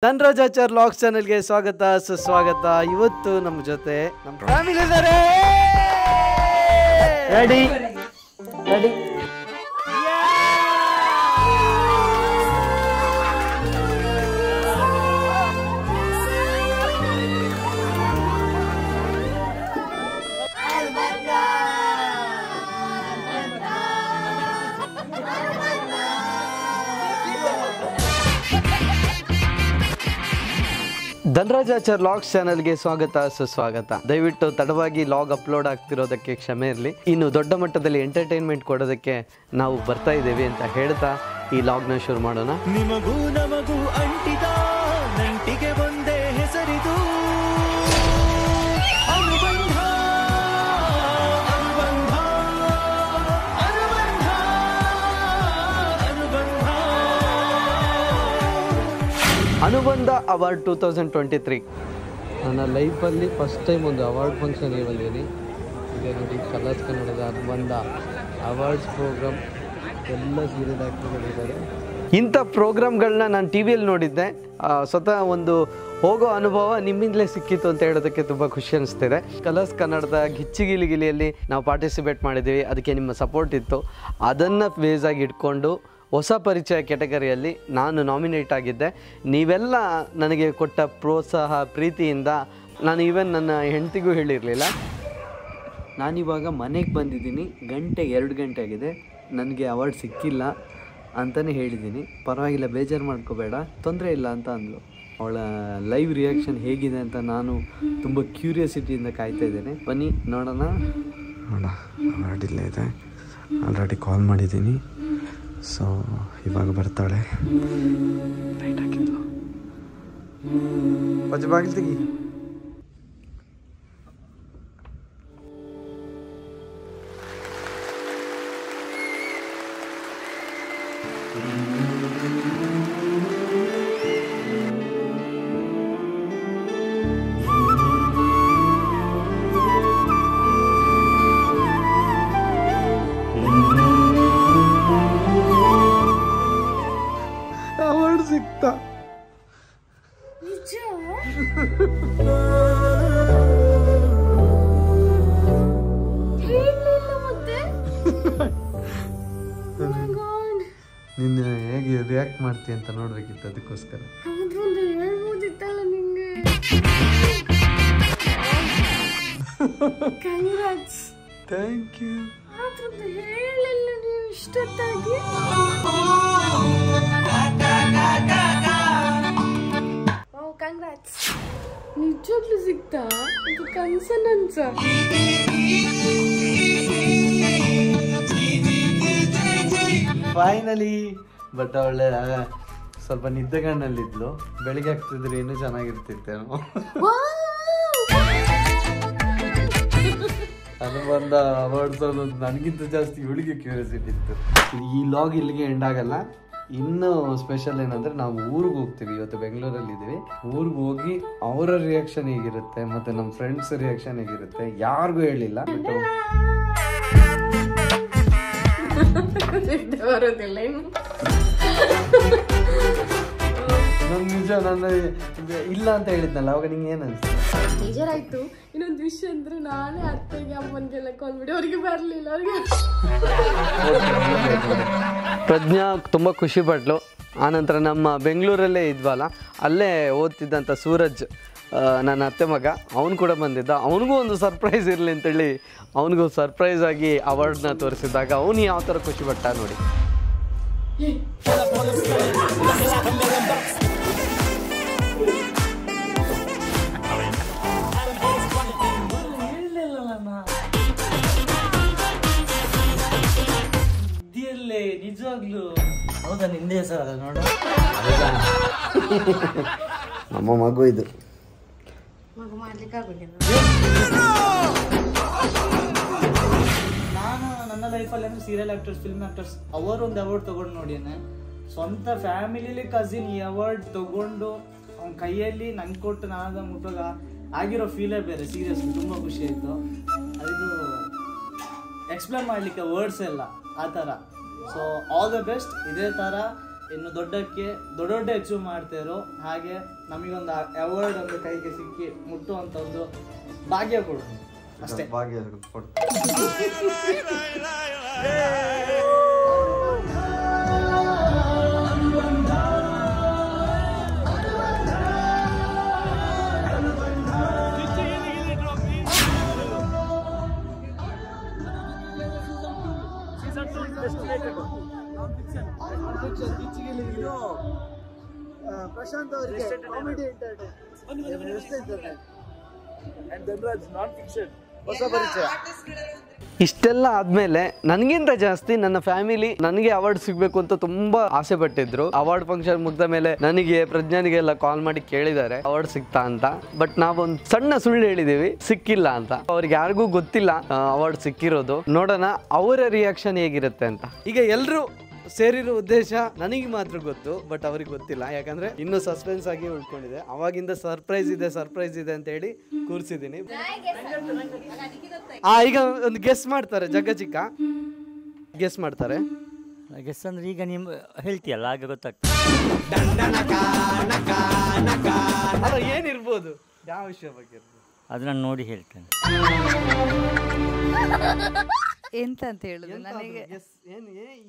ಧನರಾಜಾಚಾರ್ logs ಚಾನೆಲ್ಗೆ ಸ್ವಾಗತ ಸುಸ್ವಾಗತ. ಇವತ್ತು ನಮ್ಮ ಜೊತೆ ನಮ್ಮ ಫ್ಯಾಮಿಲಿ ಇದ್ದಾರೆ. ರೆಡಿ ರೆಡಿ ಧನರಾಜಾಚಾರ್ ಲಾಗ್ಸ್ ಚಾನೆಲ್ಗೆ ಸ್ವಾಗತ ಸುಸ್ವಾಗತ. ದಯವಿಟ್ಟು ತಡವಾಗಿ ಲಾಗ್ ಅಪ್ಲೋಡ್ ಆಗ್ತಿರೋದಕ್ಕೆ ಕ್ಷಮೆ ಇರಲಿ. ಇನ್ನು ದೊಡ್ಡ ಮಟ್ಟದಲ್ಲಿ ಎಂಟರ್ಟೈನ್ಮೆಂಟ್ ಕೊಡೋದಕ್ಕೆ ನಾವು ಬರ್ತಾ ಇದ್ದೇವೆ ಅಂತ ಹೇಳ್ತಾ ಈ ಲಾಗ್ನ ಶುರು ಮಾಡೋಣ. ನಿಮಗೂ ನಮಗೂ ಅಂಟಿದ ನಂಟಿಗೆ ಒಂದೇ ಹೆಸರಿದು ಅನುಬಂಧ ಅನುಬಂಧ ಅನುಬಂಧ ಅನುಬಂಧ ಅನುಬಂಧ ಅವಾರ್ಡ್ 2023 ನನ್ನ ಲೈಫಲ್ಲಿ ಫಸ್ಟ್ ಟೈಮ್ ಒಂದು ಅವಾರ್ಡ್ ಫಂಕ್ಷನ್ಗೆ ಬಂದಿದ್ದೀನಿ. ಈಗ ನೋಡಿ ಕಲರ್ಸ್ ಕನ್ನಡದ ಅನುಬಂಧ ಅವಾರ್ಡ್ಸ್ ಪ್ರೋಗ್ರಾಮ್ ಎಲ್ಲ ಸೀರಿಯಲ್ ಆ್ಯಕ್ಟರ್ಗಳಿದ್ದಾರೆ. ಇಂಥ ಪ್ರೋಗ್ರಾಮ್ಗಳನ್ನ ನಾನು ಟಿ ವಿಯಲ್ಲಿ ನೋಡಿದ್ದೆ. ಸ್ವತಃ ಒಂದು ಹೋಗೋ ಅನುಭವ ನಿಮ್ಮಿಂದಲೇ ಸಿಕ್ಕಿತ್ತು ಅಂತ ಹೇಳೋದಕ್ಕೆ ತುಂಬ ಖುಷಿ ಅನಿಸ್ತಿದೆ. ಕಲರ್ಸ್ ಕನ್ನಡದ ಗಿಚ್ಚಿಗಿಲಿಗಿಲಿಯಲ್ಲಿ ನಾವು ಪಾರ್ಟಿಸಿಪೇಟ್ ಮಾಡಿದ್ದೀವಿ. ಅದಕ್ಕೆ ನಿಮ್ಮ ಸಪೋರ್ಟ್ ಇತ್ತು. ಅದನ್ನು ಬೇಸ್ ಆಗಿ ಇಟ್ಕೊಂಡು ಹೊಸ ಪರಿಚಯ ಕ್ಯಾಟಗರಿಯಲ್ಲಿ ನಾನು ನಾಮಿನೇಟ್ ಆಗಿದ್ದೆ. ನೀವೆಲ್ಲ ನನಗೆ ಕೊಟ್ಟ ಪ್ರೋತ್ಸಾಹ ಪ್ರೀತಿಯಿಂದ ನಾನು ಈವನ್ ನನ್ನ ಹೆಂಡತಿಗೂ ಹೇಳಿರಲಿಲ್ಲ. ನಾನಿವಾಗ ಮನೆಗೆ ಬಂದಿದ್ದೀನಿ. 2 ಗಂಟೆ ಆಗಿದೆ. ನನಗೆ ಅವಾರ್ಡ್ ಸಿಕ್ಕಿಲ್ಲ ಅಂತಲೇ ಹೇಳಿದ್ದೀನಿ. ಪರವಾಗಿಲ್ಲ, ಬೇಜಾರು ಮಾಡ್ಕೋಬೇಡ, ತೊಂದರೆ ಇಲ್ಲ ಅಂತ ಅಂದಳು. ಅವಳ ಲೈವ್ ರಿಯಾಕ್ಷನ್ ಹೇಗಿದೆ ಅಂತ ನಾನು ತುಂಬ ಕ್ಯೂರಿಯಾಸಿಟಿಯಿಂದ ಕಾಯ್ತಾ ಇದ್ದೇನೆ. ಬನ್ನಿ ನೋಡೋಣ. ಅವಾರ್ಡ್ ಇಲ್ಲೇ ಇದೆ. ಆಲ್ರೆಡಿ ಕಾಲ್ ಮಾಡಿದ್ದೀನಿ. ಸೊ ಇವಾಗ ಬರ್ತಾಳೆ. ಲೈಟ್ ಹಾಕಿದ್ಲು. ಬಾಗಿಲು ತೆಗಿ. ಅವಾರ್ಡ್ ಸಿಕ್ತಾ? ನಿನ್ನ ಹೇಗೆ ರಿಯಾಕ್ಟ್ ಮಾಡ್ತೀಯ ಅಂತ ನೋಡ್ಬೇಕಿತ್ತು, ಅದಕ್ಕೋಸ್ಕರ. Thank you. ನಿಜವಾಗ್ಲೂ ಸಿಗ್ತಾ? ಇದು ಕನ್ಸನನ್ಸ? ಫೈನಲಿ. ಬಟ್ ಅವಳೆ ಸ್ವಲ್ಪ ನಿದ್ದೆಗಣ್ಣಲ್ಲಿದ್ಲು. ಬೆಳಿಗ್ಗೆ ಆಗ್ತಿದ್ರೆ ಇನ್ನೂ ಚೆನ್ನಾಗಿರ್ತಿತ್ತೇನೋ. ಅನುಬಂಧ ಅವಾರ್ಡ್ಸ್ ಅನ್ನೋದು ನನಗಿಂತ ಜಾಸ್ತಿ ಇವಳಿಗೆ ಕ್ಯೂರಿಯಾಸಿಟಿ ಇತ್ತು. ಈ ಲಾಗ್ ಇಲ್ಲಿಗೆ ಎಂಡ್ ಆಗಲ್ಲ. ಇನ್ನೂ ಸ್ಪೆಷಲ್ ಏನಂದ್ರೆ ನಾವು ಊರಿಗೆ ಹೋಗ್ತೀವಿ. ಇವತ್ತು ಬೆಂಗಳೂರಲ್ಲಿ ಇದ್ದೀವಿ. ಊರಿಗೆ ಹೋಗಿ ಅವರ ರಿಯಾಕ್ಷನ್ ಹೇಗಿರುತ್ತೆ ಮತ್ತೆ ನಮ್ಮ ಫ್ರೆಂಡ್ಸ್ ರಿಯಾಕ್ಷನ್ ಹೇಗಿರುತ್ತೆ ಯಾರಿಗೂ ಹೇಳಿಲ್ಲ. ಬರೋದಿಲ್ಲ ಇನ್ನು. ನನ್ ನಿಜ ನನ್ನ ಇಲ್ಲ ಅಂತ ಹೇಳಿದ್ನಲ್ಲ ಅವಾಗ ನಿಂಗೆ ಏನು ಅನ್ಸುತ್ತೆ? ಬೇಜಾರಾಯ್ತು. ಇನ್ನೊಂದು ವಿಷಯ ಅಂದ್ರೆ ನಾನೇ ಅತ್ತೆಗೆ ಅಮ್ಮನಿಗೆಲ್ಲ ಕಾಲ್ ಮಾಡಿ ಅವ್ರಿಗೆ ಬರಲಿಲ್ಲ. ಅವ್ರಿಗೆ ಪ್ರಜ್ಞಾ ತುಂಬ ಖುಷಿ ಪಟ್ಲು. ಆನಂತರ ನಮ್ಮ ಬೆಂಗಳೂರಲ್ಲೇ ಇದ್ವಲ್ಲ, ಅಲ್ಲೇ ಓದ್ತಿದ್ದಂಥ ಸೂರಜ್, ನನ್ನ ಅತ್ತೆ ಮಗ, ಅವನು ಕೂಡ ಬಂದಿದ್ದ. ಅವನಿಗೂ ಒಂದು ಸರ್ಪ್ರೈಸ್ ಇರಲಿ ಅಂತೇಳಿ ಅವನಿಗೂ ಸರ್ಪ್ರೈಸ್ ಆಗಿ ಅವಾರ್ಡ್ನ ತೋರಿಸಿದಾಗ ಅವನು ಯಾವ ಥರ ಖುಷಿ ಪಟ್ಟ ನೋಡಿ. ನಿಜವಾಗ್ಲೂ ಹೌದಾ? ನಿಂದೆ ಹೆಸರು ನೋಡು. ನಮ್ಮ ಮಗು ಇದು. ಮಗು ಮಾಡ್ಲಿಕ್ಕೆ ನಾನು ನನ್ನ ಲೈಫಲ್ಲಿ ಅಂದ್ರೆ ಸೀರಿಯಲ್ ಆಕ್ಟರ್ಸ್, ಫಿಲ್ಮ್ ಆಕ್ಟರ್ಸ್ ಅವರು ಒಂದು ಅವಾರ್ಡ್ ತಗೊಂಡು ನೋಡಿದ್ದೇನೆ. ಸ್ವಂತ ಫ್ಯಾಮಿಲಿಲಿ ಕಸಿನ್ ಈ ಅವಾರ್ಡ್ ತಗೊಂಡು ಅವ್ನ ಕೈಯಲ್ಲಿ ನಂಗೆ ಕೊಟ್ಟು ನಾನು ಮುಟ್ಟುವಾಗ ಆಗಿರೋ ಫೀಲೇ ಬೇರೆ. ಸೀರಿಯಸ್ಲಿ ತುಂಬ ಖುಷಿ ಆಯಿತು. ಅದು ಎಕ್ಸ್ಪ್ಲೇನ್ ಮಾಡಲಿಕ್ಕೆ ವರ್ಡ್ಸ್ ಎಲ್ಲ ಆ ಥರ. So all the best. ಇದೇ ಥರ ಇನ್ನು ದೊಡ್ಡ ಅಚೀವ್ ಮಾಡ್ತಿರೋ ಹಾಗೆ ನಮಗೊಂದು ಅವಾರ್ಡ್ ಒಂದು ಕೈಗೆ ಸಿಕ್ಕಿ ಮುಟ್ಟುವಂತ ಒಂದು ಭಾಗ್ಯ ಕೊಡು ಅಷ್ಟೇ. ಭಾಗ್ಯ ಪ್ರಶಾಂತ್ ಅವರಿಗೆ ಕಾಮಿಡಿ ಹೊಸ ಪರಿಚಯ. ಇಷ್ಟೆಲ್ಲ ಆದ್ಮೇಲೆ ನನಗಿಂತ ಜಾಸ್ತಿ ನನ್ನ ಫ್ಯಾಮಿಲಿ ನನಗೆ ಅವಾರ್ಡ್ ಸಿಗ್ಬೇಕು ಅಂತ ತುಂಬಾ ಆಸೆ ಪಟ್ಟಿದ್ರು. ಅವಾರ್ಡ್ ಫಂಕ್ಷನ್ ಮುಗ್ದ ಮೇಲೆ ನನಗೆ ಪ್ರಜ್ಞಾನಿಗೆ ಎಲ್ಲ ಕಾಲ್ ಮಾಡಿ ಕೇಳಿದ್ದಾರೆ ಅವಾರ್ಡ್ ಸಿಗ್ತಾ ಅಂತ. ಬಟ್ ನಾವೊಂದು ಸಣ್ಣ ಸುಳ್ಳು ಹೇಳಿದೀವಿ, ಸಿಕ್ಕಿಲ್ಲ ಅಂತ. ಅವ್ರಿಗೆ ಯಾರಿಗೂ ಗೊತ್ತಿಲ್ಲ ಅವಾರ್ಡ್ ಸಿಕ್ಕಿರೋದು. ನೋಡೋಣ ಅವರ ರಿಯಾಕ್ಷನ್ ಹೇಗಿರುತ್ತೆ ಅಂತ. ಈಗ ಎಲ್ರು ಸೇರಿರೋ ಉದ್ದೇಶ ನನಗೆ ಮಾತ್ರ ಗೊತ್ತು, ಬಟ್ ಅವ್ರಿಗೆ ಗೊತ್ತಿಲ್ಲ. ಯಾಕಂದ್ರೆ ಇನ್ನು ಸಸ್ಪೆನ್ಸ್ ಆಗಿ ಉಳ್ಕೊಂಡಿದೆ. ಅವಾಗಿಂದ ಸರ್ಪ್ರೈಸ್ ಇದೆ ಅಂತ ಹೇಳಿ ಕೂರ್ಸಿದೀನಿ. ಈಗ ಒಂದು ಗೆಸ್ ಮಾಡ್ತಾರೆ, ಜಗ್ಗ ಚಿಕ್ಕ ಗೆಸ್ ಮಾಡ್ತಾರೆ. ಗೆಸ್ ಅಂದ್ರೆ ಈಗ ನೀವು ಹೇಳ್ತೀಯಲ್ಲ ಆಗ ಗೊತ್ತಾಗ್ತದೆ. ಏನಿರ್ಬೋದು, ಯಾವ ವಿಷಯ ಬಗ್ಗೆ ಇರ್ಬೋದು ಅದು ನಾನು ನೋಡಿ ಹೇಳ್ತೇನೆ. ಎಂತ ಅಂತ ಹೇಳುದು ನನಗೆ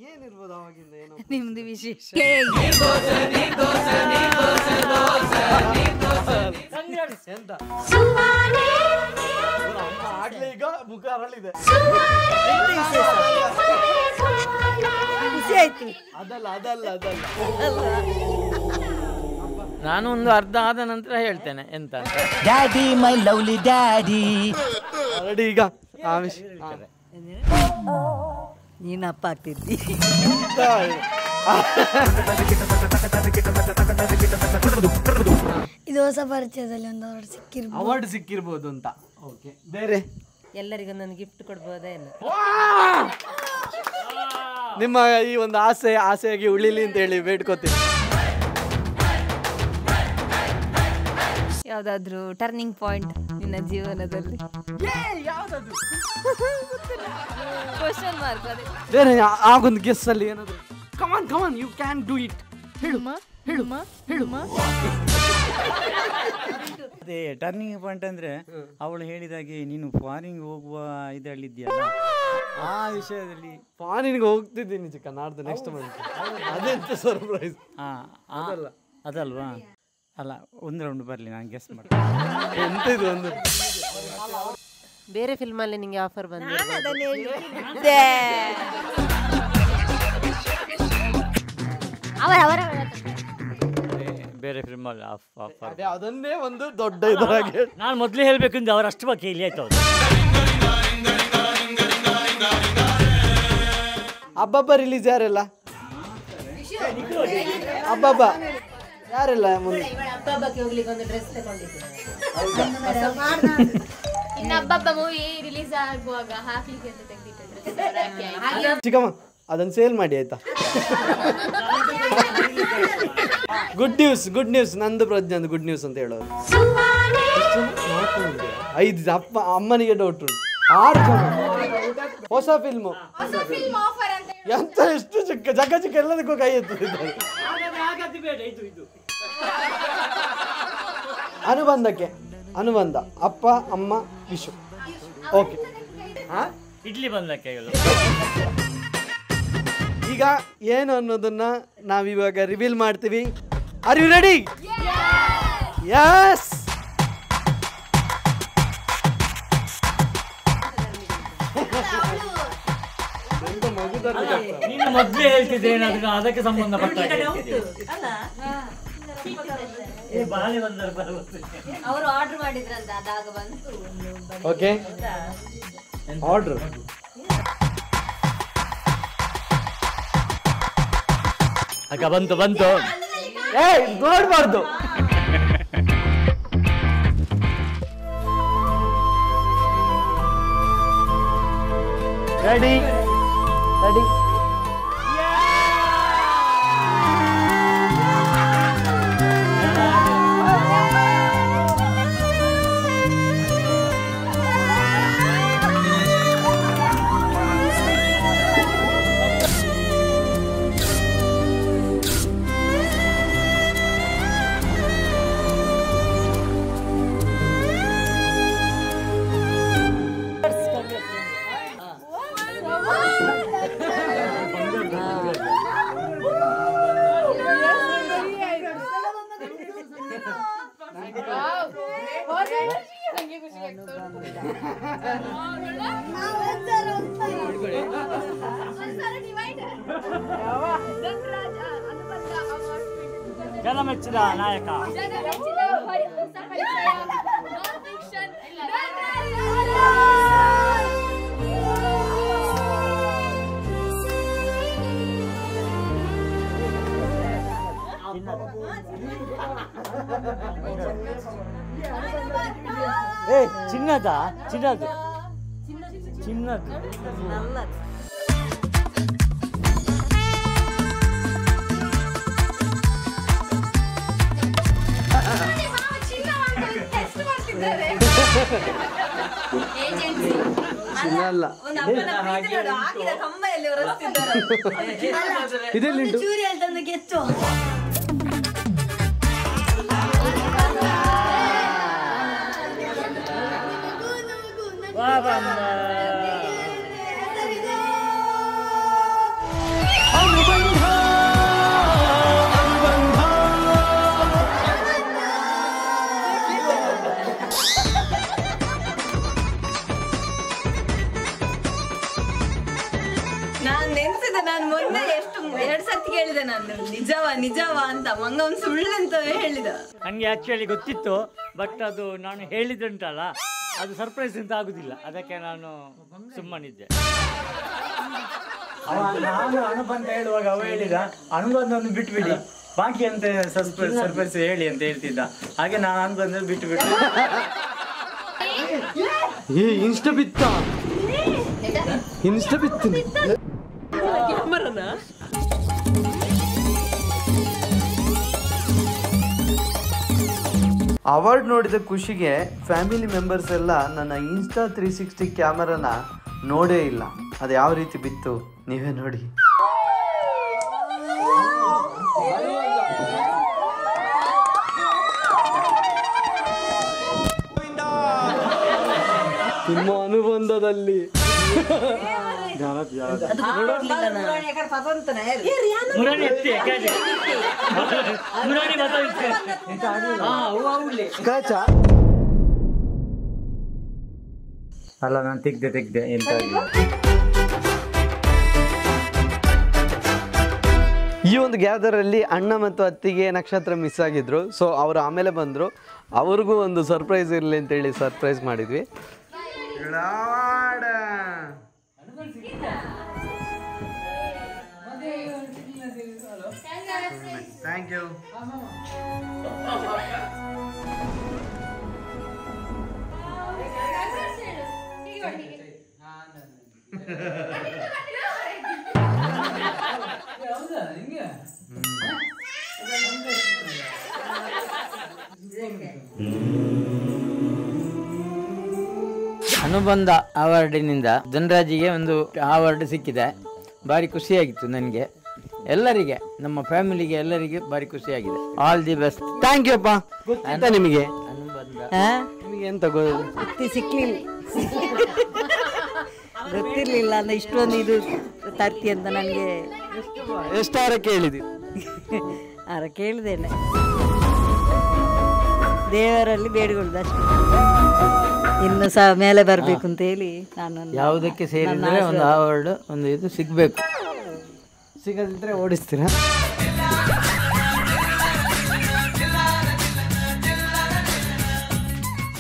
ಏನಿರ್ಬೋದು ಅವಾಗಿಂದ ಏನೋ ನಿಮ್ದು ವಿಶೇಷ. ಎಂತ ಆಗ್ಲೇ ಈಗ ಮುಖ ಅರಳಿದೆ. ಖುಷಿ ಆಯ್ತು. ಅದಲ್ಲ ನಾನು ಒಂದು ಅರ್ಧ ಆದ ನಂತರ ಹೇಳ್ತೇನೆ ಎಂತ. Daddy my lovely daddy. Already ಈಗ ಆ ವಿಷಯ ನೀನು ಅಪ್ಪ ಆಗ್ತಿದ್ದಿ. ಇದು ಹೊಸ ಪರಿಚಯದಲ್ಲಿ ಒಂದು ಅವಾರ್ಡ್ ಸಿಕ್ಕಿರ್ಬೋದು ಅಂತ. ಓಕೆ, ಬೇರೆ ಎಲ್ಲರಿಗೂ ನಾನು ಗಿಫ್ಟ್ ಕೊಡ್ಬೋದೇನು? ನಿಮ್ಮ ಈ ಒಂದು ಆಸೆಯಾಗಿ ಉಳಿಲಿ ಅಂತ ಹೇಳಿ ಬೇಡ್ಕೋತೀನಿ. ಯಾವ್ದಾದ್ರು ಟರ್ನಿಂಗ್ ಪಾಯಿಂಟ್ ನಿನ್ನ ಜೀವನದಲ್ಲಿ? Question mark. ಅದೇ ಬೇರೆ ಆಗೊಂದು ಗೆಸ್ ಅಲ್ಲಿ ಏನಾದ್ರು. Come on you can do it. ಹೇಳು. ಅದೇ ಟರ್ನಿಂಗ್ ಪಾಯಿಂಟ್ ಅಂದ್ರೆ ಅವಳು ಹೇಳಿದಾಗೆ ನೀನು ಫಾರಿನ್ ಹೋಗುವ ಇದರಲ್ಲಿದ್ಯಲ್ಲ, ಆ ವಿಷಯದಲ್ಲಿ. ಫಾರಿನ್ಗೆ ಹೋಗ್ತಿದ್ದೀನಿ ಚಿಕ್ಕ ನಾಡ್ದು ನೆಕ್ಸ್ಟ್ ಮಂತ್. ಅದೆಂತ ಸರ್ಪ್ರೈಸ್. ಅದಲ್ವಾ? ಅಲ್ಲ, ಒಂದು ರೌಂಡ್ ಬರಲಿ, ನಾನು ಗೆಸ್ ಮಾಡ್ತೀನಿ. ಎಂತ ಇದು ಒಂದು ಬೇರೆ ಫಿಲ್ಮಲ್ಲಿ ನಿಂಗೆ ಆಫರ್ ಬಂದಿದೆ. ಬೇರೆ ಫಿಲ್ಮಲ್ಲಿ ಅದೇ ಅದನ್ನೇ ಒಂದು ದೊಡ್ಡ ಇದಾಗೆ ನಾನು ಮೊದಲೇ ಹೇಳ್ಬೇಕಂದ್ರೆ ಅವ್ರು ಅಷ್ಟು ಬಗ್ಗೆ ಇಲ್ಲಿ ಆಯ್ತು. ಹಬ್ಬಬ್ಬ ರಿಲೀಸ್ ಯಾರೆಲ್ಲ? ಹಬ್ಬಬ್ಬ ಯಾರೆಲ್ಲ ಮುಂದೆ? ಇನ್ನು ಹಬ್ಬಬ್ಬ ಮೂವಿ ರಿಲೀಸ್ ಆಗುವಾಗ ಹಾಕ್ಲಿಕ್ಕೆ ಅಂತ ತೆಗ್ದಿಟ್ಟಿದ್ರು. ಚಿಕ್ಕಮ್ಮ ಅದನ್ನು ಸೇಲ್ ಮಾಡಿ ಆಯ್ತಾ? ಗುಡ್ ನ್ಯೂಸ್ ನಂದು ಪ್ರಜ್ಞೆ ಗುಡ್ ನ್ಯೂಸ್ ಅಂತ ಹೇಳೋದು. 5 ಅಮ್ಮನಿಗೆ ಡೌಟ್ ಉಂಟು. 6 ಜನ ಹೊಸ ಫಿಲ್ಮು ಎಂತ ಎಷ್ಟು ಚಿಕ್ಕ ಎಲ್ಲದಕ್ಕೂ ಕೈ ಎತ್ತಿದ್ದಾರೆ. ಅನುಬಂಧ ಅಪ್ಪ ಅಮ್ಮ ವಿಶು. ಓಕೆ, ಇಡ್ಲಿ ಬಂದಕ್ಕೆ ಈಗ ಏನು ಅನ್ನೋದನ್ನ ನಾವಿವಾಗ ರಿವೀಲ್ ಮಾಡ್ತೀವಿ. Are you ready? ಯಸ್. ಮೊದಲೇ ಹೇಳ್ತಿದ್ದೆ ಅದಕ್ಕೆ ಸಂಬಂಧಪಟ್ಟ ಅವರು ಆರ್ಡರ್ ಮಾಡಿದ್ರಂತ, ಅದಾಗ ಬಂತು. Okay, order. ಅಕ್ಕ ಬಂತು. ನೋಡ್ಬಾರ್ದು. ರೆಡಿ. ಜನಮೆಚ್ಚಿದ ನಾಯಕ ಚಿನ್ನದ ಚಿನ್ನದು ಚಿನ್ನದು ಚಿನ್ನ ಅಲ್ಲ ಇದೆಲ್ಲಿಂಟು ನಾನು ಮೊನ್ನೆ ಎಷ್ಟು 2 ಸರ್ತಿ ಕೇಳಿದೆ ನಾನು ನಿಜವಾ ಅಂತ ಮಂಗನ್ ಸುಳ್ಳು ಅಂತ ಹೇಳಿದ. ನನಗೆ ಆಕ್ಚುಲಿ ಗೊತ್ತಿತ್ತು, ಬಟ್ ಅದು ನಾನು ಹೇಳಿದ್ದುಂಟಲ್ಲ ಅದು ಸರ್ಪ್ರೈಸ್ ಅಂತ ಆಗುದಿಲ್ಲ, ಅದಕ್ಕೆ ನಾನು ಸುಮ್ಮನಿದ್ದೆ. ನಾನು ಅನುಬ್ ಅಂತ ಹೇಳುವಾಗ ಅವ ಹೇಳಿದ ಅನುಬಂಧವನ್ನು ಬಿಟ್ಬಿಡಿ, ಬಾಕಿ ಅಂತ ಸರ್ಪ್ರೈಸ್ ಹೇಳಿ ಅಂತ ಹೇಳ್ತಿದ್ದ. ಹಾಗೆ ನಾನು ಅನುಬಂಧ ಬಿಟ್ಟು ಇನ್ಸ್ಟ ಬಿತ್ತ ಅವಾರ್ಡ್ ನೋಡಿದ ಖುಷಿಗೆ ಫ್ಯಾಮಿಲಿ ಮೆಂಬರ್ಸ್ ಎಲ್ಲ ನನ್ನ ಇನ್ಸ್ಟಾ 360 ಕ್ಯಾಮರಾನ ನೋಡೇ ಇಲ್ಲ. ಅದು ಯಾವ ರೀತಿ ಬಿತ್ತು ನೀವೇ ನೋಡಿ. ನಿಮ್ಮ ಅನುಬಂಧದಲ್ಲಿ ಅಲ್ಲ, ನಾನು ತೆಗ್ದೆ ಎಂತ ಈ ಒಂದು ಗ್ಯಾದರಲ್ಲಿ ಅಣ್ಣ ಮತ್ತು ಅತ್ತಿಗೆ ನಕ್ಷತ್ರ ಮಿಸ್ ಆಗಿದ್ರು. ಸೊ ಅವರು ಆಮೇಲೆ ಬಂದರು, ಅವ್ರಿಗೂ ಒಂದು ಸರ್ಪ್ರೈಸ್ ಇರಲಿ ಅಂತೇಳಿ ಸರ್ಪ್ರೈಸ್ ಮಾಡಿದ್ವಿ. Thank you. ಅನುಬಂಧ ಅವಾರ್ಡಿನಿಂದ ಧನರಾಜಿಗೆ ಒಂದು ಅವಾರ್ಡ್ ಸಿಕ್ಕಿದೆ. ಭಾರಿ ಖುಷಿಯಾಗಿತ್ತು ನನಗೆ, ಎಲ್ಲರಿಗೆ, ನಮ್ಮ ಫ್ಯಾಮಿಲಿಗೆ ಎಲ್ಲರಿಗೆ ಭಾರಿ ಖುಷಿಯಾಗಿದೆ. All the best. Thank you ಅಪ್ಪ. ಗೊತ್ತಿತ್ತ ನಿಮಗೆ? ನಿಮಗೆ ಎಂತ ಗೊತ್ತಿರ್ಲಿಲ್ಲ ಅಂದ್ರೆ ಇಷ್ಟೊಂದು ಇದು ತರ್ತಿ ಅಂತ ನನಗೆ. ಎಷ್ಟು ಹಾರ ಕೇಳಿದ್ವಿ? ಹಾರ ಕೇಳಿದ್ದೇನೆ, ದೇವರಲ್ಲಿ ಬೇಡಿಕೊಳ್ಳುದು ಅಷ್ಟೇ. ಇನ್ನು ಸಹ ಮೇಲೆ ಬರಬೇಕು ಅಂತ ಹೇಳಿ ನಾನು ಯಾವುದಕ್ಕೆ ಸೇರಿದ್ರೆ ಒಂದು ಅವಾರ್ಡ್ ಒಂದು ಇದು ಸಿಗಬೇಕು. ಸಿಗದಿದ್ರೆ ಓಡಿಸ್ತೀರಾ?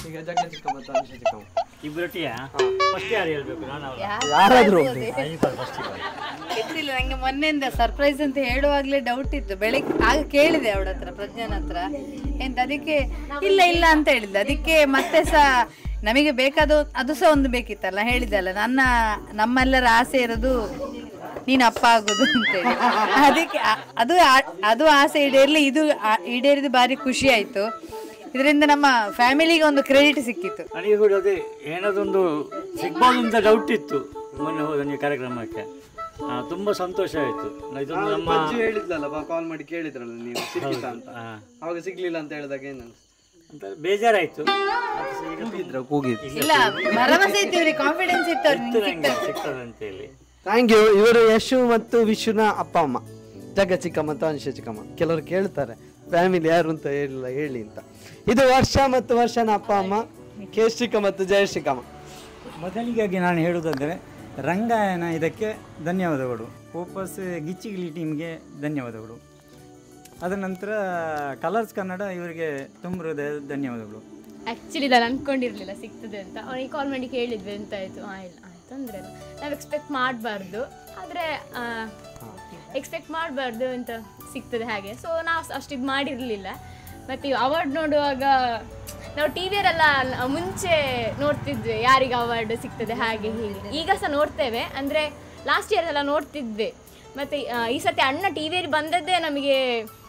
ಈಗ ಜಗ್ಗ ಚಿಕ್ಕಮ್ಮ ಮತ್ತು ಅನುಷ ಚಿಕ್ಕಮ್ಮ ಇಬ್ಬರೊಟ್ಟಿಯ ಫಸ್ಟ್ ಯಾರು ಹೇಳ್ಬೇಕು? ಯಾರಾದ್ರೂ ಗೊತ್ತಿಲ್ಲ ನಂಗೆ. ಮೊನ್ನೆಯಿಂದ ಸರ್ಪ್ರೈಸ್ ಅಂತ ಹೇಳುವಾಗ್ಲೇ ಡೌಟ್ ಇತ್ತು. ಬೆಳಿಗ್ಗೆ ಆಗ ಕೇಳಿದೆ ಅವಳ ಹತ್ರ, ಪ್ರಜ್ಞಾನ ಹತ್ರ, ಎಂತ ಅದಕ್ಕೆ ಇಲ್ಲ ಅಂತ ಹೇಳಿದ್ದೆ. ಅದಕ್ಕೆ ಮತ್ತೆ ಸಹ ನಮಗೆ ಬೇಕಾದ ಅದು ಸಹ ಒಂದು ಬೇಕಿತ್ತಲ್ಲ, ಹೇಳಿದಲ್ಲ ನಮ್ಮೆಲ್ಲರ ಆಸೆ ಇರೋದು ನೀನು ಅಪ್ಪ ಆಗೋದು ಅಂತೇಳಿ. ಅದಕ್ಕೆ ಅದು ಆಸೆ ಈಡೇರಲಿ, ಇದು ಈಡೇರಿದು ಭಾರಿ ಖುಷಿ ಆಯ್ತು. ಇದರಿಂದ ನಮ್ಮ ಫ್ಯಾಮಿಲಿಗೆ ಒಂದು ಕ್ರೆಡಿಟ್ ಸಿಕ್ಕಿತ್ತು. ನನಗೆ ಕೂಡ ಅದೇ ಏನಾದೊಂದು ಸಿಗ್ಬೋದು ಅಂತ ಡೌಟ್ ಇತ್ತು ಮೊನ್ನೆ ಹೋದ ನೀವು ಕಾರ್ಯಕ್ರಮಕ್ಕೆ. ತುಂಬಾ ಸಂತೋಷ ಆಯ್ತು. ಇದೊಂದು ನಮ್ಮ ಹೇಳಿದ್ಲಲ್ಲ, ಕಾಲ್ ಮಾಡಿ ಕೇಳಿದ್ರಲ್ಲ ನೀವು ಸಿಕ್ಕಿತ ಅಂತ, ಅವಾಗ ಸಿಗ್ಲಿಲ್ಲ ಅಂತ ಹೇಳಿದಾಗ ಏನು ಅಂತ ಬೇಜಾರಾಯ್ತು. ಇಲ್ಲ, ಭರವಸೆ ಇತ್ತು, ಇವ್ರಿಗೆ ಕಾನ್ಫಿಡೆನ್ಸ್ ಇತ್ತು ಸಿಗ್ತದೆ ಅಂತ ಹೇಳಿ. Thank you. ಇವರು ಯಶು ಮತ್ತು ವಿಶುನ ಅಪ್ಪ ಅಮ್ಮ, ಜಗ್ಗ ಚಿಕ್ಕಮ್ಮ ಮತ್ತು ಅನುಷ ಚಿಕ್ಕಮ್ಮ. ಕೆಲವರು ಕೇಳ್ತಾರೆ ಫ್ಯಾಮಿಲಿ ಯಾರು ಅಂತ ಹೇಳಿ ಅಂತ. ಇದು ವರ್ಷ ಮತ್ತು ವರ್ಷನ ಅಪ್ಪ ಅಮ್ಮ ಕೇಶಿಕ ಮತ್ತು ಜಯಶ್ರೀಕಮ್ಮ. ಮೊದಲಿಗಾಗಿ ನಾನು ಹೇಳುವುದಾದರೆ ರಂಗಾಯಣ ಇದಕ್ಕೆ ಧನ್ಯವಾದಗಳು, ಪೋಪಸ್ ಗಿಚ್ಚಿಗಿಲಿ ಟೀಮ್ಗೆ ಧನ್ಯವಾದಗಳು, ಅದರ ನಂತರ ಕಲರ್ಸ್ ಕನ್ನಡ ಇವರಿಗೆ ತುಂಬ ಹೃದಯದ ಧನ್ಯವಾದಗಳು. ಆ್ಯಕ್ಚುಲಿ ನಾನು ಅಂದ್ಕೊಂಡಿರಲಿಲ್ಲ ಸಿಗ್ತದೆ ಅಂತ. ಅವನಿಗೆ ಕಾಲ್ ಮಾಡಿ ಕೇಳಿದ್ವಿ ಎಂತ ಆಯಿತು, ಇಲ್ಲ ತೊಂದರೆ ಇಲ್ಲ, ನಾವು ಎಕ್ಸ್ಪೆಕ್ಟ್ ಮಾಡಬಾರ್ದು, ಆದರೆ ಎಕ್ಸ್ಪೆಕ್ಟ್ ಮಾಡಬಾರ್ದು ಅಂತ ಸಿಗ್ತದೆ ಹಾಗೆ. ಸೊ ನಾವು ಅಷ್ಟು ಇದು ಮಾಡಿರಲಿಲ್ಲ. ಮತ್ತು ಅವಾರ್ಡ್ ನೋಡುವಾಗ ನಾವು ಟಿ ವಿಯಲ್ಲೆಲ್ಲ ಮುಂಚೆ ನೋಡ್ತಿದ್ವಿ ಯಾರಿಗೆ ಅವಾರ್ಡ್ ಸಿಗ್ತದೆ ಹಾಗೆ ಹೀಗೆ. ಈಗ ಸಹ ನೋಡ್ತೇವೆ, ಅಂದರೆ ಲಾಸ್ಟ್ ಇಯರ್ ಎಲ್ಲ ನೋಡ್ತಿದ್ವಿ. ಮತ್ತು ಈ ಸತಿ ಅಣ್ಣ ಟಿ ವಿಯಲ್ಲಿ ಬಂದದ್ದೇ ನಮಗೆ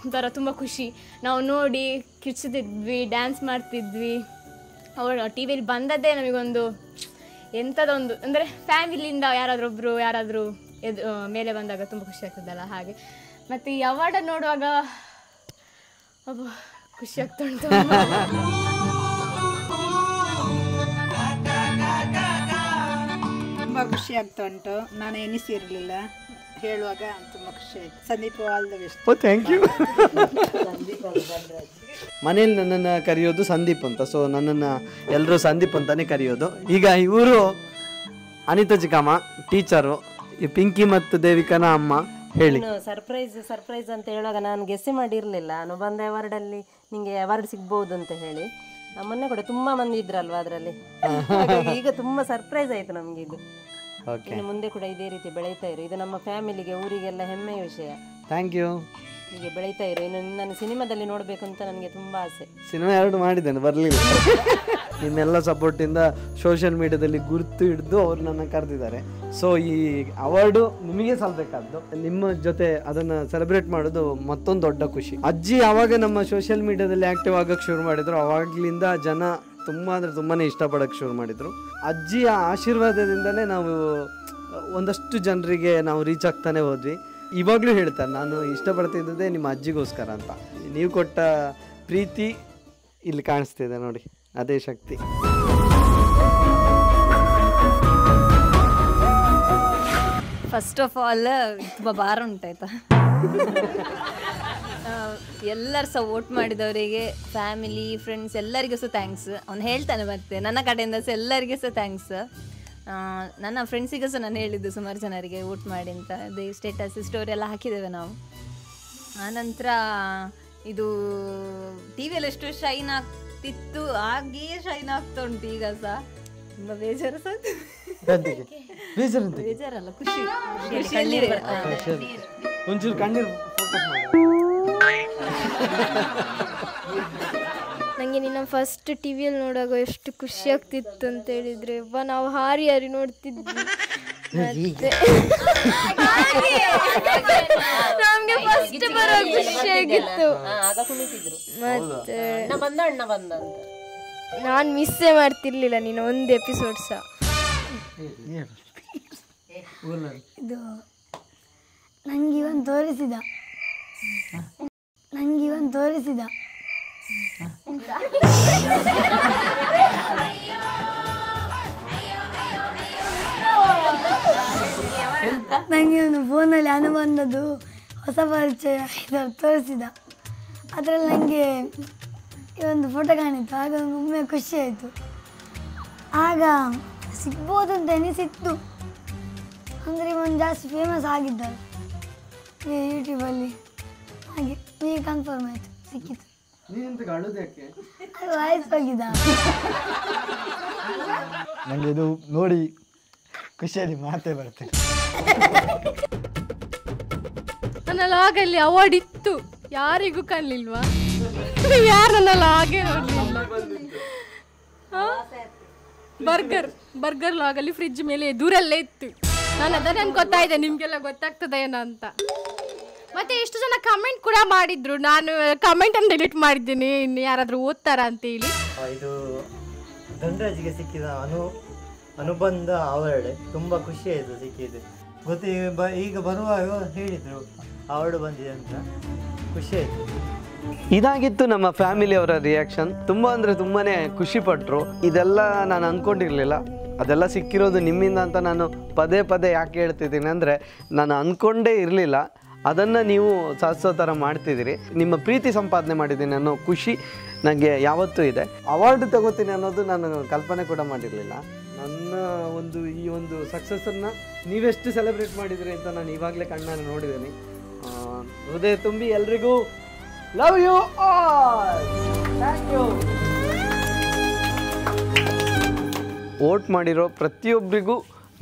ಒಂಥರ ತುಂಬ ಖುಷಿ. ನಾವು ನೋಡಿ ಕಿರ್ಚಿದ್ವಿ, ಡ್ಯಾನ್ಸ್ ಮಾಡ್ತಿದ್ವಿ. ಅವಳು ಟಿ ವಿಯಲ್ಲಿ ಬಂದದ್ದೇ ನಮಗೊಂದು ಎಂಥದೊಂದು, ಅಂದರೆ ಫ್ಯಾಮಿಲಿಯಿಂದ ಯಾರಾದರೂ ಮೇಲೆ ಬಂದಾಗ ತುಂಬ ಖುಷಿ ಆಗ್ತದಲ್ಲ ಹಾಗೆ. ಮತ್ತು ಈ ಅವಾರ್ಡ್ ನೋಡುವಾಗ ಖುಷಿ ಆಗ್ತಾ ಉಂಟು. ತುಂಬ ಖುಷಿ ಆಗ್ತಾ ಉಂಟು. ನಾನು ಎನಿಸಿರಲಿಲ್ಲ, ಹೇಳುವಾಗ ತುಂಬ ಖುಷಿ ಆಯಿತು. Sandeep all the best. Thank you. ಮನೇಲಿ ನನ್ನನ್ನು ಕರೆಯೋದು ಸಂದೀಪ್ ಅಂತ, ಸೊ ನನ್ನನ್ನು ಎಲ್ಲರೂ ಸಂದೀಪ್ ಅಂತಲೇ ಕರೆಯೋದು. ಈಗ ಇವರು ಅನಿತಾ ಚಿಕ್ಕಮ್ಮ ಟೀಚರು, ಈ ಪಿಂಕಿ ಮತ್ತು ದೇವಿಕನ ಅಮ್ಮ. ಹೇಳಿ. ಸರ್ಪ್ರೈಸ್ ಅಂತ ಹೇಳುವಾಗ ನಾನು ಗೆಸ್ಸೆ ಮಾಡಿರಲಿಲ್ಲ, ಅನುಬಂಧ ಅವಾರ್ಡಲ್ಲಿ ನಿಮಗೆ ಅವಾರ್ಡ್ ಸಿಗ್ಬೋದು ಅಂತ ಹೇಳಿ. ಮೊನ್ನೆ ಕೂಡ ತುಂಬಾ ಮಂದಿ ಇದ್ರಲ್ವಾ ಅದರಲ್ಲಿ, ಈಗ ತುಂಬಾ ಸರ್ಪ್ರೈಸ್ ಆಯ್ತು ನಮ್ಗೆ ಇದು. ಇನ್ನು ಮುಂದೆ ಕೂಡ ಇದೇ ರೀತಿ ಬೆಳೀತಾ ಇರು, ಇದು ನಮ್ಮ ಫ್ಯಾಮಿಲಿಗೆ ಊರಿಗೆಲ್ಲ ಹೆಮ್ಮೆಯ ವಿಷಯ. Thank you. ಹೀಗೆ ಬೆಳೀತಾ ಇರು. ಇನ್ನು ನಾನು ಸಿನಿಮಾದಲ್ಲಿ ನೋಡಬೇಕು ಅಂತ ನನಗೆ ತುಂಬ ಆಸೆ. ಸಿನಿಮಾ 2 ಮಾಡಿದ್ದೇನೆ, ಬರಲಿಲ್ಲ. ನಿಮ್ಮೆಲ್ಲ ಸಪೋರ್ಟಿಂದ ಸೋಷಿಯಲ್ ಮೀಡಿಯಾದಲ್ಲಿ ಗುರುತು ಹಿಡಿದು ಅವ್ರು ನನ್ನ ಕರೆದಿದ್ದಾರೆ. ಸೊ ಈ ಅವಾರ್ಡು ನಿಮಗೆ ಸಲ್ಲಬೇಕಾದ್ದು, ನಿಮ್ಮ ಜೊತೆ ಅದನ್ನು ಸೆಲೆಬ್ರೇಟ್ ಮಾಡೋದು ಮತ್ತೊಂದು ದೊಡ್ಡ ಖುಷಿ. ಅಜ್ಜಿ ಯಾವಾಗ ನಮ್ಮ ಸೋಷಿಯಲ್ ಮೀಡಿಯಾದಲ್ಲಿ ಆ್ಯಕ್ಟಿವ್ ಆಗೋಕ್ಕೆ ಶುರು ಮಾಡಿದ್ರು, ಅವಾಗಲಿಂದ ಜನ ತುಂಬ ಅಂದರೆ ತುಂಬಾ ಇಷ್ಟಪಡೋಕ್ಕೆ ಶುರು ಮಾಡಿದರು. ಅಜ್ಜಿಯ ಆಶೀರ್ವಾದದಿಂದಲೇ ನಾವು ಒಂದಷ್ಟು ಜನರಿಗೆ ನಾವು ರೀಚ್ ಆಗ್ತಾನೆ ಹೋದ್ವಿ. ಇವಾಗಲೂ ಹೇಳ್ತಾರೆ, ನಾನು ಇಷ್ಟಪಡ್ತಿದ್ದೇ ನಿಮ್ಮ ಅಜ್ಜಿಗೋಸ್ಕರ ಅಂತ. ನೀವು ಕೊಟ್ಟ ಪ್ರೀತಿ ಇಲ್ಲಿ ಕಾಣಿಸ್ತಿದೆ ನೋಡಿ, ಅದೇ ಶಕ್ತಿ. ಫಸ್ಟ್ ಆಫ್ ಆಲ್ ತುಂಬ ಭಾರ ಉಂಟಾಯ್ತಾ, ಎಲ್ಲರೂ ಸಹ ವೋಟ್ ಮಾಡಿದವರಿಗೆ, ಫ್ಯಾಮಿಲಿ ಫ್ರೆಂಡ್ಸ್ ಎಲ್ಲರಿಗೂ ಸಹ ಥ್ಯಾಂಕ್ಸ್. ಅವ್ನು ಹೇಳ್ತಾನೆ ಮತ್ತೆ ನನ್ನ ಕಡೆಯಿಂದ ಸಹ ಎಲ್ಲರಿಗೂ ಸಹ ಥ್ಯಾಂಕ್ಸ್. ನನ್ನ ಫ್ರೆಂಡ್ಸಿಗೂ ಸಹ ನಾನು ಹೇಳಿದ್ದು ಸುಮಾರು ಜನರಿಗೆ ವೋಟ್ ಮಾಡಿ ಅಂತ. ಅದೇ ಸ್ಟೇಟಸ್ ಸ್ಟೋರಿ ಎಲ್ಲ ಹಾಕಿದ್ದೇವೆ ನಾವು. ಆನಂತರ ಇದು ಟಿ ವಿಯಲ್ಲಿ ಎಷ್ಟು ಶೈನ್ ಆಗ್ತಿತ್ತು ಹಾಗೆಯೇ ಶೈನ್ ಆಗ್ತಾ ಉಂಟು ಈಗ ಸಹ. ತುಂಬ ಬೇಜಾರು ಸಹ, ಬೇಜಾರಲ್ಲ ಖುಷಿ, ಒಂಚೂರು ಕಣ್ಣೀರು ಫೋಕಸ್ ಮಾಡಿ. ನನಗೆ ನಿನ್ನ ಫಸ್ಟ್ ಟಿ ವಿಯಲ್ಲಿ ನೋಡುವಾಗ ಎಷ್ಟು ಖುಷಿ ಆಗ್ತಿತ್ತು ಅಂತ ಹೇಳಿದರೆ, ನಾವು ಹಾರಿ ನೋಡ್ತಿದ್ವಿ. ನಮಗೆ ಫಸ್ಟ್ ಬರೋ ಖುಷಿ ಆಗಿತ್ತು. ಮತ್ತೆ ನಾನು ಮಿಸ್ಸೇ ಮಾಡ್ತಿರ್ಲಿಲ್ಲ ನೀನು ಒಂದು ಎಪಿಸೋಡ್ ಸಹ. ಇದು ನಂಗಿವನ್ ತೋರಿಸಿದ ನನಗೆ ಒಂದು ಫೋನಲ್ಲಿ ಅನುಬಂಧದ್ದು ಹೊಸ ಪರಿಚಯ ಇದನ್ನು ತೋರಿಸಿದ. ಅದರಲ್ಲಿ ನನಗೆ ಈ ಒಂದು ಫೋಟೋ ಕಾಣಿತ್ತು. ಆಗ ಒಮ್ಮೆ ಖುಷಿ ಆಯಿತು. ಆಗ ಸಿಗ್ಬೋದು ಅಂತ ಎನಿಸಿತ್ತು. ಅಂದರೆ ಇವನು ಜಾಸ್ತಿ ಫೇಮಸ್ ಆಗಿದ್ದಲ್ಲ ಯೂಟ್ಯೂಬಲ್ಲಿ, ಹಾಗೆ ಈಗ ಕನ್ಫರ್ಮ್ ಆಯಿತು, ಸಿಕ್ಕಿತ್ತು. ಅದು ವಯಸ್ಸಾಗಿದ್ದ. ನನಗೆ ಇದು ನೋಡಿ ಖುಷಿಯಲ್ಲಿ ಮಾತೇ ಬರ್ತೇನೆ. ನನ್ನ ಲಾಗಲ್ಲಿ ಅವಾರ್ಡ್ ಇತ್ತು, ಯಾರಿಗೂ ಕಾಣಲಿಲ್ವಾ? ಯಾರು ನನ್ನ ಲಾಗೆ ನೋಡಲಿಲ್ಲ. ಬರ್ಗರ್ ಲಾಗಲ್ಲಿ ಫ್ರಿಜ್ ಮೇಲೆ ದೂರಲ್ಲೇ ಇತ್ತು. ನಾನು ಅದನ್ನ ಗೊತ್ತಾ ಇದೆ, ನಿಮಗೆಲ್ಲ ಗೊತ್ತಾಗ್ತದೆ ಏನೋ ಅಂತ. ಮತ್ತೆ ಎಷ್ಟು ಜನ ಕಮೆಂಟ್ ಕೂಡ ಮಾಡಿದ್ರು. ನಾನು ಕಮೆಂಟನ್ನು ಡಿಲೀಟ್ ಮಾಡಿದ್ದೀನಿ, ಇನ್ನು ಯಾರಾದರೂ ಓದ್ತಾರ ಅಂತೇಳಿ. ಇದು ಧನರಾಜ್ಗೆ ಸಿಕ್ಕಿದ ಅನುಬಂಧ ಅವಾರ್ಡ್ ತುಂಬ ಖುಷಿ ಆಯಿತು ಸಿಕ್ಕಿದ್ದು. ಈಗ ಬರುವಾಗ ಹೇಳಿದರು ಅವಾರ್ಡ್ ಬಂದಿದೆ ಅಂತ, ಖುಷಿ ಆಯಿತು. ಇದಾಗಿತ್ತು ನಮ್ಮ ಫ್ಯಾಮಿಲಿಯವರ ರಿಯಾಕ್ಷನ್. ತುಂಬ ಅಂದರೆ ತುಂಬಾ ಖುಷಿಪಟ್ಟರು. ಇದೆಲ್ಲ ನಾನು ಅಂದ್ಕೊಂಡಿರಲಿಲ್ಲ, ಅದೆಲ್ಲ ಸಿಕ್ಕಿರೋದು ನಿಮ್ಮಿಂದ ಅಂತ ನಾನು ಪದೇ ಯಾಕೆ ಹೇಳ್ತಿದ್ದೀನಿ ಅಂದರೆ, ನಾನು ಅಂದ್ಕೊಂಡೇ ಇರಲಿಲ್ಲ. ಅದನ್ನು ನೀವು ಸಾಧಿಸೋ ಥರ ಮಾಡ್ತಿದ್ದೀರಿ. ನಿಮ್ಮ ಪ್ರೀತಿ ಸಂಪಾದನೆ ಮಾಡಿದ್ದೀನಿ ಅನ್ನೋ ಖುಷಿ ನನಗೆ ಯಾವತ್ತೂ ಇದೆ. ಅವಾರ್ಡ್ ತಗೋತೀನಿ ಅನ್ನೋದು ನಾನು ಕಲ್ಪನೆ ಕೂಡ ಮಾಡಿರಲಿಲ್ಲ. ನನ್ನ ಈ ಒಂದು ಸಕ್ಸಸ್ಸನ್ನು ನೀವೆಷ್ಟು ಸೆಲೆಬ್ರೇಟ್ ಮಾಡಿದ್ರಿ ಅಂತ ನಾನು ಇವಾಗಲೇ ಕಣ್ಣಾರೆ ನೋಡಿದ್ದೀನಿ. ಹೃದಯ ತುಂಬಿ ಎಲ್ರಿಗೂ love you all. Thank you. Vote ಮಾಡಿರೋ ಪ್ರತಿಯೊಬ್ಬರಿಗೂ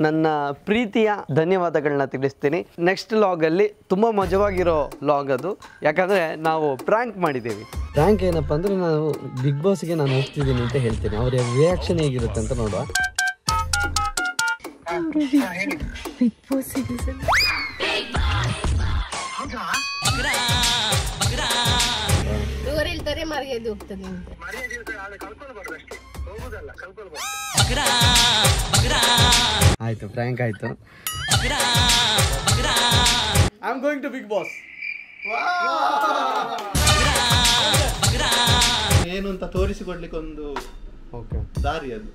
ನನ್ನ ಪ್ರೀತಿಯ ಧನ್ಯವಾದಗಳನ್ನ ತಿಳಿಸ್ತೀನಿ. ನೆಕ್ಸ್ಟ್ ಲಾಗಲ್ಲಿ ತುಂಬ ಮಜವಾಗಿರೋ ಲಾಗ್ ಅದು, ಯಾಕಂದರೆ ನಾವು ಪ್ರ್ಯಾಂಕ್ ಮಾಡಿದ್ದೀವಿ. ಪ್ರ್ಯಾಂಕ್ ಏನಪ್ಪ ಅಂದರೆ ನಾನು ಬಿಗ್ ಬಾಸ್ಗೆ ನಾನು ಹೋಗ್ತಿದ್ದೀನಿ ಅಂತ ಹೇಳ್ತೀನಿ, ಅವ್ರ ರಿಯಾಕ್ಷನ್ ಹೇಗಿರುತ್ತೆ ಅಂತ ನೋಡುವ. ಬಿಗ್ ಬಾಸ್ಗೆ ಹೇಳ್ತಾರೆ ಮರ್ಯಾದೆ ಹೋಗ್ತದೆ ಅಂತ. ಆಯಿತು, ಪ್ರ್ಯಾಂಕ್ ಆಯಿತು. I am going to Bigg Boss. ಏನು ಅಂತ ತೋರಿಸಿಕೊಡ್ಲಿಕ್ಕೆ ಒಂದು ದಾರಿ ಅದು.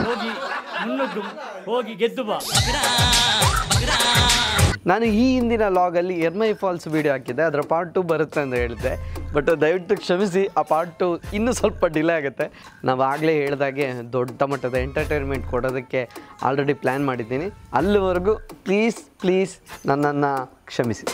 ಹೋಗಿ ಮುನ್ನುಗ್ಗು, ಹೋಗಿ ಗೆದ್ದು ಬಾ. ನಾನು ಈ ಹಿಂದಿನ ಲಾಗಲ್ಲಿ ಎರ್ಮೈ ಫಾಲ್ಸ್ ವಿಡಿಯೋ ಹಾಕಿದ್ದೆ, ಅದರ ಪಾರ್ಟ್ 2 ಬರುತ್ತೆ ಅಂತ ಹೇಳಿದ್ದೆ. ಬಟ್ ದಯವಿಟ್ಟು ಕ್ಷಮಿಸಿ, ಆ ಪಾರ್ಟ್ 2 ಇನ್ನೂ ಸ್ವಲ್ಪ ಡಿಲೇ ಆಗುತ್ತೆ. ನಾವು ಆಗಲೇ ಹೇಳಿದಾಗೆ ದೊಡ್ಡ ಮಟ್ಟದ ಎಂಟರ್ಟೈನ್ಮೆಂಟ್ ಕೊಡೋದಕ್ಕೆ ಆಲ್ರೆಡಿ ಪ್ಲ್ಯಾನ್ ಮಾಡಿದ್ದೀನಿ. ಅಲ್ಲಿವರೆಗೂ ಪ್ಲೀಸ್ ನನ್ನನ್ನು ಕ್ಷಮಿಸಿ.